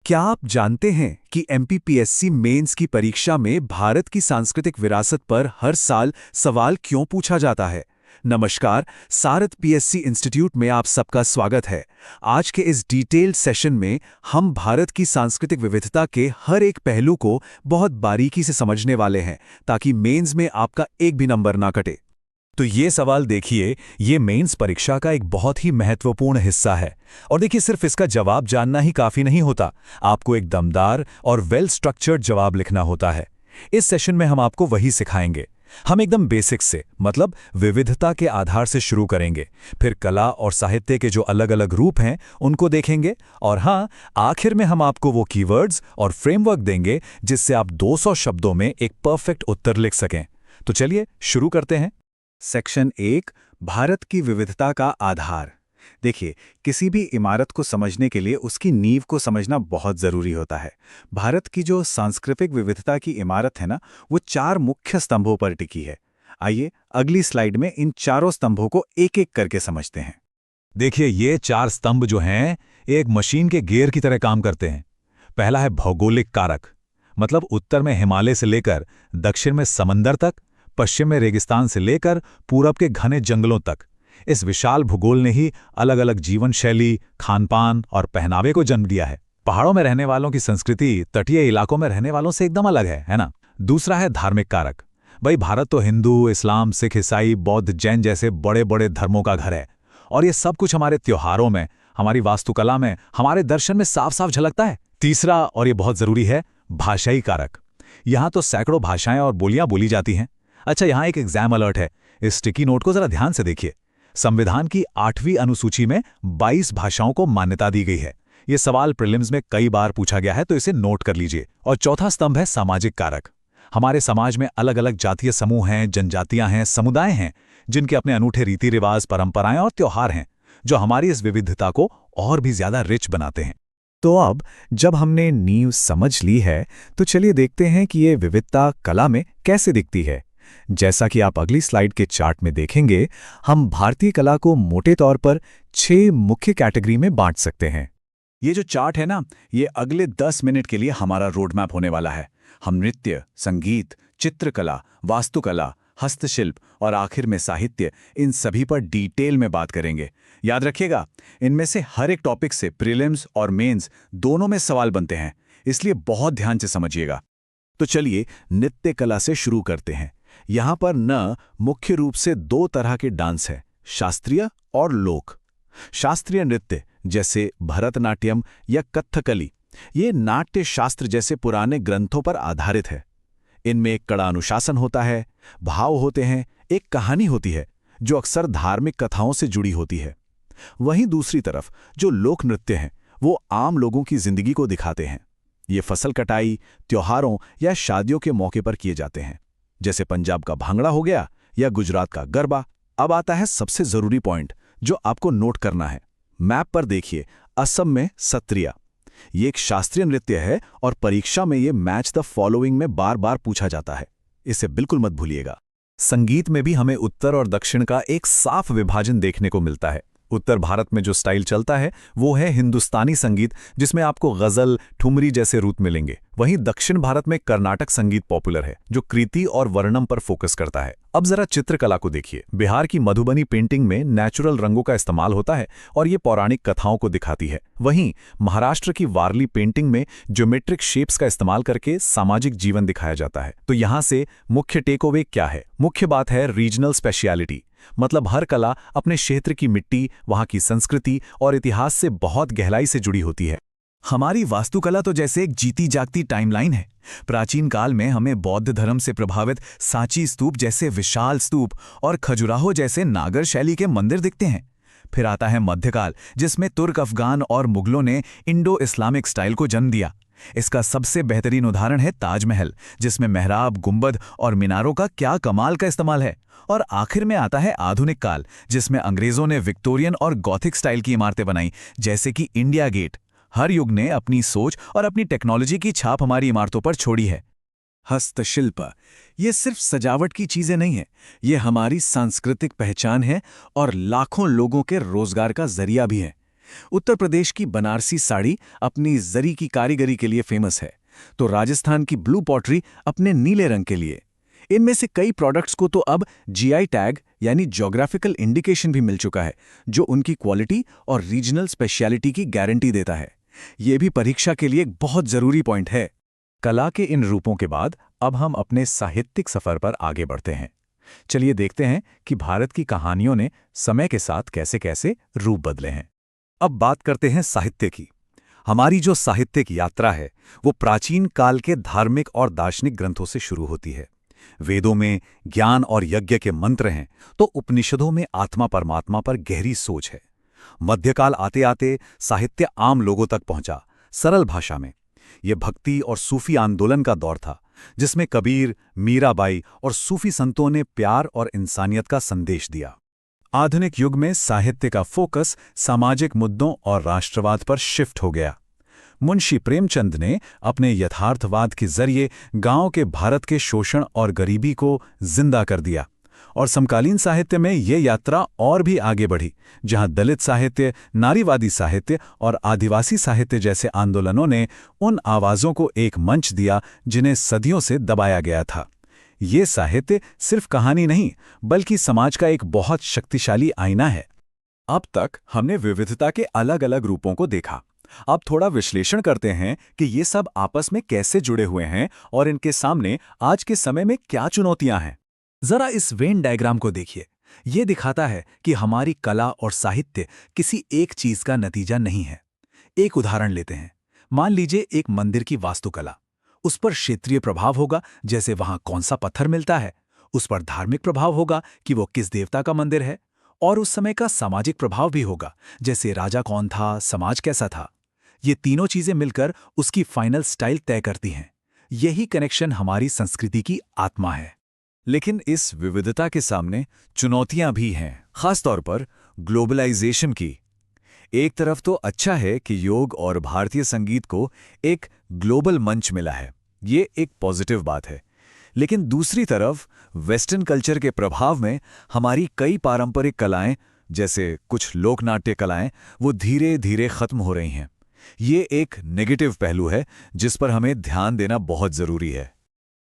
क्या आप जानते हैं कि एमपीपीएससी मेंस की परीक्षा में भारत की सांस्कृतिक विरासत पर हर साल सवाल क्यों पूछा जाता है? नमस्कार, सारथ पीएससी इंस्टीट्यूट में आप सबका स्वागत है। आज के इस डिटेल्ड सेशन में हम भारत की सांस्कृतिक विविधता के हर एक पहलू को बहुत बारीकी से समझने वाले हैं, ताकि मेंस में आपका एक भी नंबर ना कटे। तो ये सवाल देखिए, ये मेंस परीक्षा का एक बहुत ही महत्वपूर्ण हिस्सा है। और देखिए, सिर्फ इसका जवाब जानना ही काफी नहीं होता, आपको एक दमदार और वेल स्ट्रक्चर्ड जवाब लिखना होता है। इस सेशन में हम आपको वही सिखाएंगे। हम एकदम बेसिक से, मतलब विविधता के आधार से शुरू करेंगे, फिर कला और साहित्य के जो अलग अलग रूप हैं उनको देखेंगे, और हाँ, आखिर में हम आपको वो कीवर्ड्स और फ्रेमवर्क देंगे जिससे आप 200 शब्दों में एक परफेक्ट उत्तर लिख सकें। तो चलिए शुरू करते हैं। सेक्शन 1, भारत की विविधता का आधार। देखिए, किसी भी इमारत को समझने के लिए उसकी नींव को समझना बहुत ज़रूरी होता है। भारत की जो सांस्कृतिक विविधता की इमारत है ना, वो 4 मुख्य स्तंभों पर टिकी है। आइए अगली स्लाइड में इन चारों स्तंभों को एक-एक करके समझते हैं। देखिए, ये 4 स्तंभ जो हैं, एक मशीन के गियर की तरह काम करते हैं। पहला है भौगोलिक कारक, मतलब उत्तर में हिमालय से लेकर दक्षिण में समंदर तक, पश्चिम में रेगिस्तान से लेकर पूरब के घने जंगलों तक। इस विशाल भूगोल ने ही अलग अलग जीवन शैली, खानपान और पहनावे को जन्म दिया है। पहाड़ों में रहने वालों की संस्कृति तटीय इलाकों में रहने वालों से एकदम अलग है ना? दूसरा है धार्मिक कारक। भाई, भारत तो हिंदू, इस्लाम, सिख, ईसाई, बौद्ध, जैन जैसे बड़े बड़े धर्मों का घर है, और ये सब कुछ हमारे त्योहारों में, हमारी वास्तुकला में, हमारे दर्शन में साफ साफ झलकता है। तीसरा, और ये बहुत जरूरी है, भाषाई कारक। यहाँ तो सैकड़ों भाषाएं और बोलियां बोली जाती हैं। अच्छा, यहाँ एक एग्जाम अलर्ट है, इस स्टिकी नोट को जरा ध्यान से देखिए। संविधान की 8वीं अनुसूची में 22 भाषाओं को मान्यता दी गई है। ये सवाल प्रीलिम्स में कई बार पूछा गया है, तो इसे नोट कर लीजिए। और चौथा स्तंभ है सामाजिक कारक। हमारे समाज में अलग अलग जातीय समूह हैं, जनजातियां हैं, समुदाय हैं, जिनके अपने अनूठे रीति रिवाज, परंपराएं और त्योहार हैं, जो हमारी इस विविधता को और भी ज्यादा रिच बनाते हैं। तो अब जब हमने नींव समझ ली है, तो चलिए देखते हैं कि ये विविधता कला में कैसे दिखती है। जैसा कि आप अगली स्लाइड के चार्ट में देखेंगे, हम भारतीय कला को मोटे तौर पर 6 मुख्य कैटेगरी में बांट सकते हैं। ये जो चार्ट है ना, ये अगले 10 मिनट के लिए हमारा रोड मैप होने वाला है। हम नृत्य, संगीत, चित्रकला, वास्तुकला, हस्तशिल्प और आखिर में साहित्य, इन सभी पर डिटेल में बात करेंगे। याद रखिएगा, इनमें से हर एक टॉपिक से प्रीलिम्स और मेंस दोनों में सवाल बनते हैं, इसलिए बहुत ध्यान से समझिएगा। तो चलिए नृत्य कला से शुरू करते हैं। यहाँ पर न मुख्य रूप से 2 तरह के डांस हैं, शास्त्रीय और लोक। शास्त्रीय नृत्य जैसे भरतनाट्यम या कथकली, ये नाट्य शास्त्र जैसे पुराने ग्रंथों पर आधारित है। इनमें एक कड़ा अनुशासन होता है, भाव होते हैं, एक कहानी होती है जो अक्सर धार्मिक कथाओं से जुड़ी होती है। वहीं दूसरी तरफ जो लोक नृत्य हैं, वो आम लोगों की जिंदगी को दिखाते हैं। ये फसल कटाई, त्योहारों या शादियों के मौके पर किए जाते हैं, जैसे पंजाब का भांगड़ा हो गया या गुजरात का गरबा। अब आता है सबसे जरूरी पॉइंट जो आपको नोट करना है। मैप पर देखिए, असम में सत्रिया, ये एक शास्त्रीय नृत्य है और परीक्षा में ये मैच द फॉलोइंग में बार बार पूछा जाता है, इसे बिल्कुल मत भूलिएगा। संगीत में भी हमें उत्तर और दक्षिण का एक साफ विभाजन देखने को मिलता है। उत्तर भारत में जो स्टाइल चलता है वो है हिंदुस्तानी संगीत, जिसमें आपको गजल, ठुमरी जैसे रूप मिलेंगे। वहीं दक्षिण भारत में कर्नाटक संगीत पॉपुलर है, जो कृति और वर्णम पर फोकस करता है। अब जरा चित्रकला को देखिए। बिहार की मधुबनी पेंटिंग में नेचुरल रंगों का इस्तेमाल होता है और ये पौराणिक कथाओं को दिखाती है। वहीं महाराष्ट्र की वारली पेंटिंग में ज्योमेट्रिक शेप्स का इस्तेमाल करके सामाजिक जीवन दिखाया जाता है। तो यहाँ से मुख्य टेकअवे क्या है? मुख्य बात है रीजनल स्पेशलिटी, मतलब हर कला अपने क्षेत्र की मिट्टी, वहां की संस्कृति और इतिहास से बहुत गहराई से जुड़ी होती है। हमारी वास्तुकला तो जैसे एक जीती जागती टाइमलाइन है। प्राचीन काल में हमें बौद्ध धर्म से प्रभावित सांची स्तूप जैसे विशाल स्तूप और खजुराहो जैसे नागर शैली के मंदिर दिखते हैं। फिर आता है मध्यकाल, जिसमें तुर्क, अफगान और मुगलों ने इंडो इस्लामिक स्टाइल को जन्म दिया। इसका सबसे बेहतरीन उदाहरण है ताजमहल, जिसमें मेहराब, गुंबद और मीनारों का क्या कमाल का इस्तेमाल है। और आखिर में आता है आधुनिक काल, जिसमें अंग्रेजों ने विक्टोरियन और गॉथिक स्टाइल की इमारतें बनाई, जैसे कि इंडिया गेट। हर युग ने अपनी सोच और अपनी टेक्नोलॉजी की छाप हमारी इमारतों पर छोड़ी है। हस्तशिल्प, ये सिर्फ सजावट की चीजें नहीं है, ये हमारी सांस्कृतिक पहचान है और लाखों लोगों के रोजगार का जरिया भी है। उत्तर प्रदेश की बनारसी साड़ी अपनी जरी की कारीगरी के लिए फेमस है, तो राजस्थान की ब्लू पॉटरी अपने नीले रंग के लिए। इनमें से कई प्रोडक्ट्स को तो अब जीआई टैग यानी ज्योग्राफिकल इंडिकेशन भी मिल चुका है, जो उनकी क्वालिटी और रीजनल स्पेशलिटी की गारंटी देता है। ये भी परीक्षा के लिए एक बहुत जरूरी पॉइंट है। कला के इन रूपों के बाद अब हम अपने साहित्यिक सफर पर आगे बढ़ते हैं। चलिए देखते हैं कि भारत की कहानियों ने समय के साथ कैसे-कैसे रूप बदले हैं। अब बात करते हैं साहित्य की। हमारी जो साहित्यिक यात्रा है, वो प्राचीन काल के धार्मिक और दार्शनिक ग्रंथों से शुरू होती है। वेदों में ज्ञान और यज्ञ के मंत्र हैं, तो उपनिषदों में आत्मा परमात्मा पर गहरी सोच है। मध्यकाल आते आते साहित्य आम लोगों तक पहुंचा, सरल भाषा में। यह भक्ति और सूफी आंदोलन का दौर था, जिसमें कबीर, मीराबाई और सूफी संतों ने प्यार और इंसानियत का संदेश दिया। आधुनिक युग में साहित्य का फोकस सामाजिक मुद्दों और राष्ट्रवाद पर शिफ्ट हो गया। मुंशी प्रेमचंद ने अपने यथार्थवाद के जरिए गांव के भारत के शोषण और गरीबी को जिंदा कर दिया, और समकालीन साहित्य में ये यात्रा और भी आगे बढ़ी, जहां दलित साहित्य, नारीवादी साहित्य और आदिवासी साहित्य जैसे आंदोलनों ने उन आवाजों को एक मंच दिया जिन्हें सदियों से दबाया गया था। ये साहित्य सिर्फ कहानी नहीं, बल्कि समाज का एक बहुत शक्तिशाली आईना है। अब तक हमने विविधता के अलग अलग रूपों को देखा। अब थोड़ा विश्लेषण करते हैं कि ये सब आपस में कैसे जुड़े हुए हैं और इनके सामने आज के समय में क्या चुनौतियां हैं। जरा इस वेन डायग्राम को देखिए। ये दिखाता है कि हमारी कला और साहित्य किसी एक चीज का नतीजा नहीं है। एक उदाहरण लेते हैं। मान लीजिए एक मंदिर की वास्तुकला। उस पर क्षेत्रीय प्रभाव होगा, जैसे वहां कौन सा पत्थर मिलता है। उस पर धार्मिक प्रभाव होगा कि वो किस देवता का मंदिर है। और उस समय का सामाजिक प्रभाव भी होगा, जैसे राजा कौन था, समाज कैसा था। ये तीनों चीजें मिलकर उसकी फाइनल स्टाइल तय करती हैं। यही कनेक्शन हमारी संस्कृति की आत्मा है। लेकिन इस विविधता के सामने चुनौतियां भी हैं, खासतौर पर ग्लोबलाइजेशन की। एक तरफ तो अच्छा है कि योग और भारतीय संगीत को एक ग्लोबल मंच मिला है, ये एक पॉजिटिव बात है। लेकिन दूसरी तरफ वेस्टर्न कल्चर के प्रभाव में हमारी कई पारंपरिक कलाएं, जैसे कुछ लोकनाट्य कलाएं, वो धीरे धीरे खत्म हो रही हैं। ये एक नेगेटिव पहलू है जिस पर हमें ध्यान देना बहुत जरूरी है।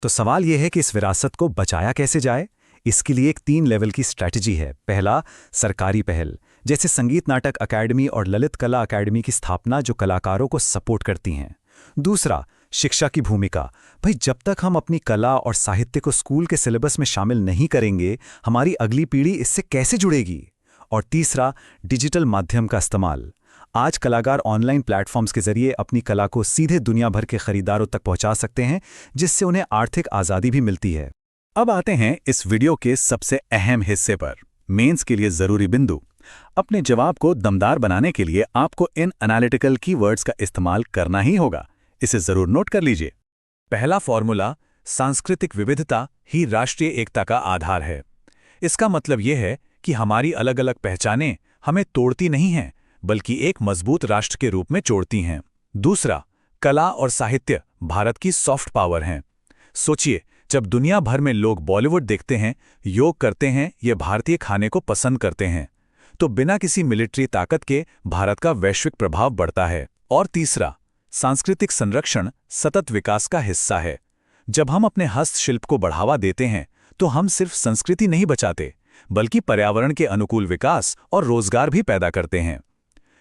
तो सवाल यह है कि इस विरासत को बचाया कैसे जाए। इसके लिए एक 3 लेवल की स्ट्रैटेजी है। पहला, सरकारी पहल, जैसे संगीत नाटक अकादमी और ललित कला अकादमी की स्थापना, जो कलाकारों को सपोर्ट करती हैं। दूसरा, शिक्षा की भूमिका। भाई, जब तक हम अपनी कला और साहित्य को स्कूल के सिलेबस में शामिल नहीं करेंगे, हमारी अगली पीढ़ी इससे कैसे जुड़ेगी। और तीसरा, डिजिटल माध्यम का इस्तेमाल। आज कलाकार ऑनलाइन प्लेटफॉर्म्स के जरिए अपनी कला को सीधे दुनिया भर के खरीदारों तक पहुंचा सकते हैं, जिससे उन्हें आर्थिक आज़ादी भी मिलती है। अब आते हैं इस वीडियो के सबसे अहम हिस्से पर, मेंस के लिए जरूरी बिंदु। अपने जवाब को दमदार बनाने के लिए आपको इन एनालिटिकल कीवर्ड्स का इस्तेमाल करना ही होगा। इसे जरूर नोट कर लीजिए। पहला फॉर्मूला, सांस्कृतिक विविधता ही राष्ट्रीय एकता का आधार है। इसका मतलब यह है कि हमारी अलग अलग पहचानें हमें तोड़ती नहीं हैं, बल्कि एक मजबूत राष्ट्र के रूप में जोड़ती हैं। दूसरा, कला और साहित्य भारत की सॉफ्ट पावर हैं। सोचिए, जब दुनिया भर में लोग बॉलीवुड देखते हैं, योग करते हैं या भारतीय खाने को पसंद करते हैं, तो बिना किसी मिलिट्री ताकत के भारत का वैश्विक प्रभाव बढ़ता है। और तीसरा, सांस्कृतिक संरक्षण सतत विकास का हिस्सा है। जब हम अपने हस्तशिल्प को बढ़ावा देते हैं, तो हम सिर्फ संस्कृति नहीं बचाते, बल्कि पर्यावरण के अनुकूल विकास और रोजगार भी पैदा करते हैं।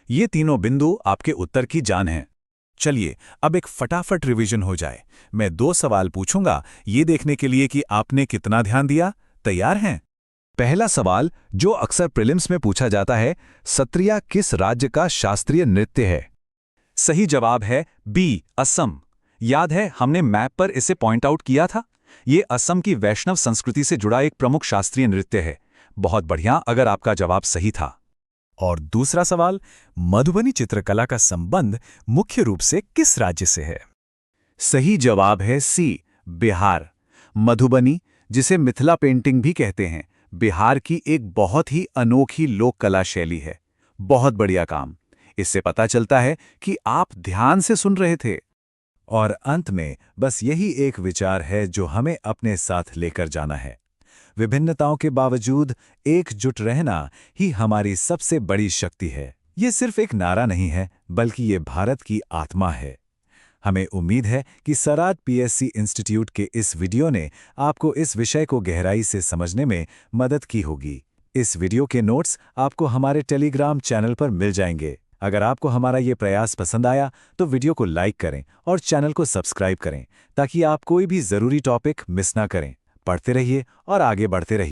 ये तीनों बिंदु आपके उत्तर की जान हैं। चलिए अब एक फटाफट रिवीजन हो जाए। मैं 2 सवाल पूछूंगा, ये देखने के लिए कि आपने कितना ध्यान दिया। तैयार हैं? पहला सवाल, जो अक्सर प्रीलिम्स में पूछा जाता है, सत्रिया किस राज्य का शास्त्रीय नृत्य है? सही जवाब है बी, असम। याद है, हमने मैप पर इसे पॉइंट आउट किया था। ये असम की वैष्णव संस्कृति से जुड़ा एक प्रमुख शास्त्रीय नृत्य है। बहुत बढ़िया, अगर आपका जवाब सही था। और दूसरा सवाल, मधुबनी चित्रकला का संबंध मुख्य रूप से किस राज्य से है? सही जवाब है सी, बिहार। मधुबनी, जिसे मिथिला पेंटिंग भी कहते हैं, बिहार की एक बहुत ही अनोखी लोक कला शैली है। बहुत बढ़िया काम। इससे पता चलता है कि आप ध्यान से सुन रहे थे। और अंत में बस यही एक विचार है जो हमें अपने साथ लेकर जाना है। विभिन्नताओं के बावजूद एकजुट रहना ही हमारी सबसे बड़ी शक्ति है। ये सिर्फ एक नारा नहीं है, बल्कि ये भारत की आत्मा है। हमें उम्मीद है कि सराद पीएससी इंस्टीट्यूट के इस वीडियो ने आपको इस विषय को गहराई से समझने में मदद की होगी। इस वीडियो के नोट्स आपको हमारे टेलीग्राम चैनल पर मिल जाएंगे। अगर आपको हमारा ये प्रयास पसंद आया तो वीडियो को लाइक करें और चैनल को सब्सक्राइब करें, ताकि आप कोई भी ज़रूरी टॉपिक मिस ना करें। पढ़ते रहिए और आगे बढ़ते रहिए।